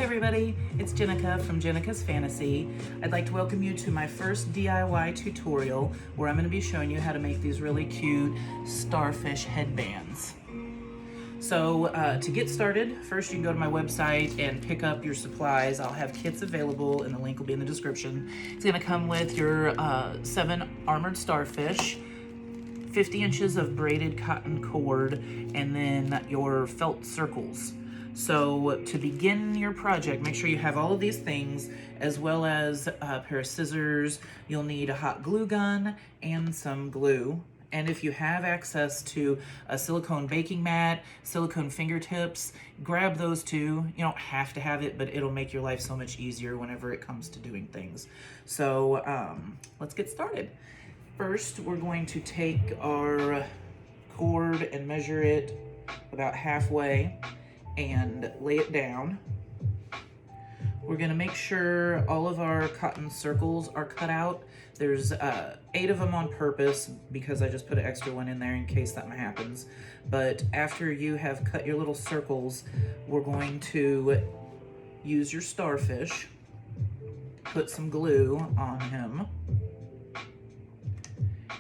everybody, it's Jeneca from Jeneca's Fantasy. I'd like to welcome you to my first DIY tutorial where I'm going to be showing you how to make these really cute starfish headbands. So to get started, first you can go to my website and pick up your supplies. I'll have kits available and the link will be in the description. It's going to come with your 7 armored starfish, 50 inches of braided cotton cord, and then your felt circles. So to begin your project, make sure you have all of these things, as well as a pair of scissors. You'll need a hot glue gun and some glue. And if you have access to a silicone baking mat, silicone fingertips, grab those too. You don't have to have it, but it'll make your life so much easier whenever it comes to doing things. So let's get started. First, we're going to take our cord and measure it about halfway and lay it down. We're gonna make sure all of our cotton circles are cut out. There's 8 of them on purpose because I just put an extra one in there in case something happens. But after you have cut your little circles, we're going to use your starfish, put some glue on him,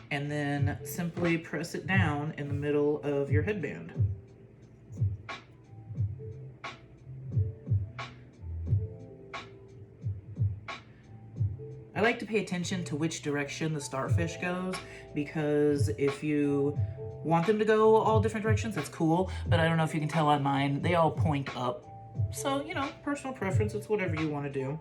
and then simply press it down in the middle of your headband. I like to pay attention to which direction the starfish goes, because if you want them to go all different directions, that's cool, but I don't know if you can tell on mine, they all point up. So, you know, personal preference, it's whatever you want to do.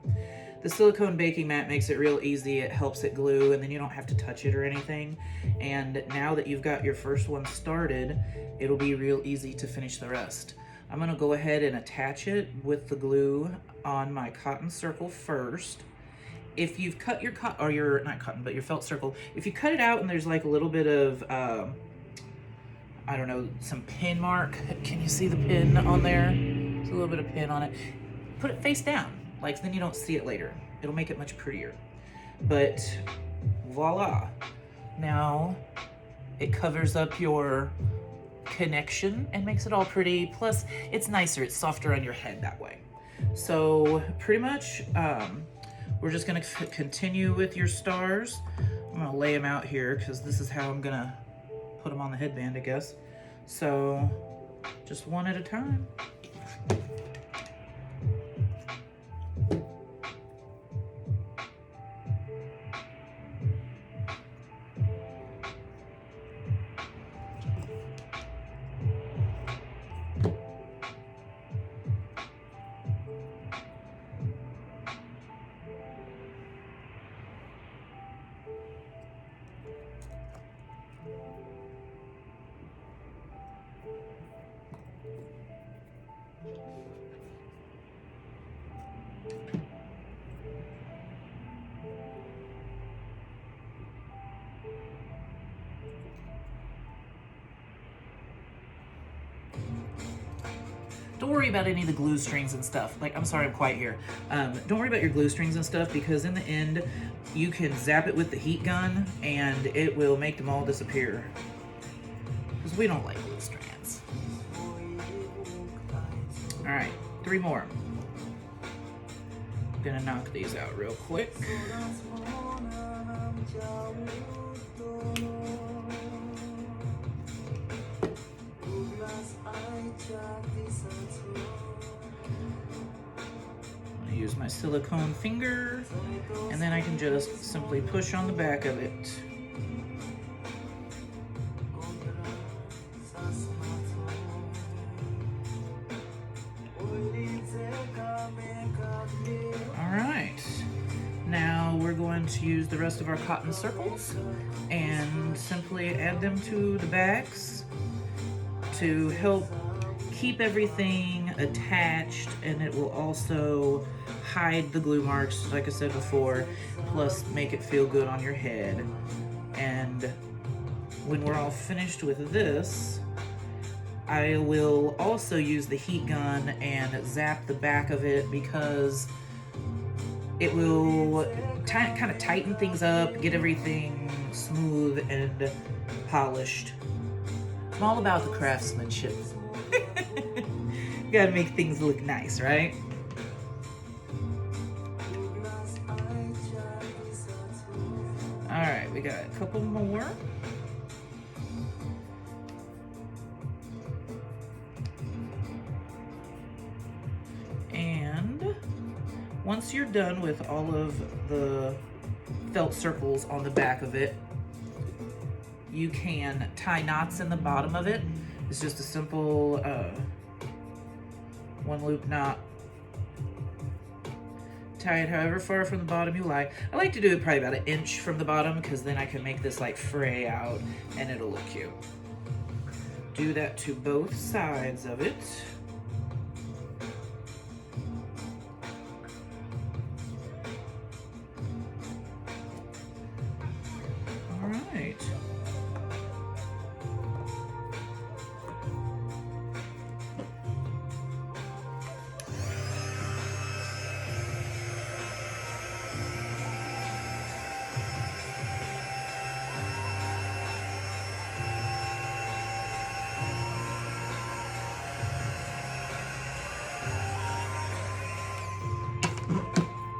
The silicone baking mat makes it real easy. It helps it glue, and then you don't have to touch it or anything. And now that you've got your first one started, it'll be real easy to finish the rest. I'm gonna go ahead and attach it with the glue on my cotton circle first. If you've cut your your felt circle, if you cut it out and there's like a little bit of, I don't know, some pin mark, can you see the pin on there? There's a little bit of pin on it. Put it face down, like then you don't see it later. It'll make it much prettier. But voila. Now it covers up your connection and makes it all pretty. Plus it's nicer, it's softer on your head that way. So pretty much, we're just gonna continue with your stars. I'm gonna lay them out here because this is how I'm gonna put them on the headband, I guess. So just one at a time. Don't worry about any of the glue strings and stuff. Like, I'm sorry, I'm quiet here. Don't worry about your glue strings and stuff, because in the end, you can zap it with the heat gun and it will make them all disappear. Because we don't like glue strands. All right, 3 more. I'm gonna knock these out real quick. I'm gonna use my silicone finger, and then I can just simply push on the back of it. All right, now we're going to use the rest of our cotton circles and simply add them to the backs to help keep everything attached, and it will also hide the glue marks, like I said before, plus make it feel good on your head. And when we're all finished with this, I will also use the heat gun and zap the back of it, because it will kind of tighten things up, get everything smooth and polished. I'm all about the craftsmanship. Gotta make things look nice, right? we got a couple more. And once you're done with all of the felt circles on the back of it, you can tie knots in the bottom of it. It's just a simple one loop knot. Tie it however far from the bottom you like. I like to do it probably about 1 inch from the bottom, because then I can make this like fray out and it'll look cute. Do that to both sides of it. All right.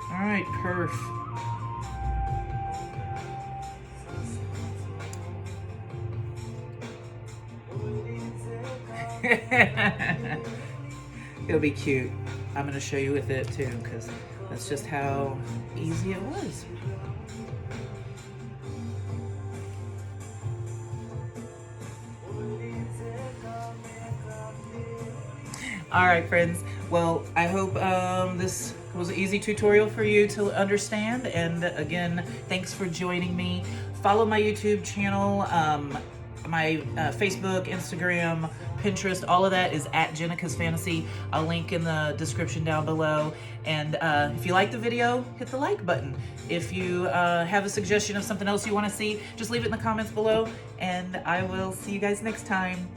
All right, perf. It'll be cute. I'm gonna show you with it too, because that's just how easy it was. All right, friends. Well, I hope this was an easy tutorial for you to understand. And again, thanks for joining me. Follow my YouTube channel, my Facebook, Instagram, Pinterest, all of that is at Jeneca's Fantasy. I'll link in the description down below. And if you like the video, hit the like button. If you have a suggestion of something else you want to see, just leave it in the comments below. And I will see you guys next time.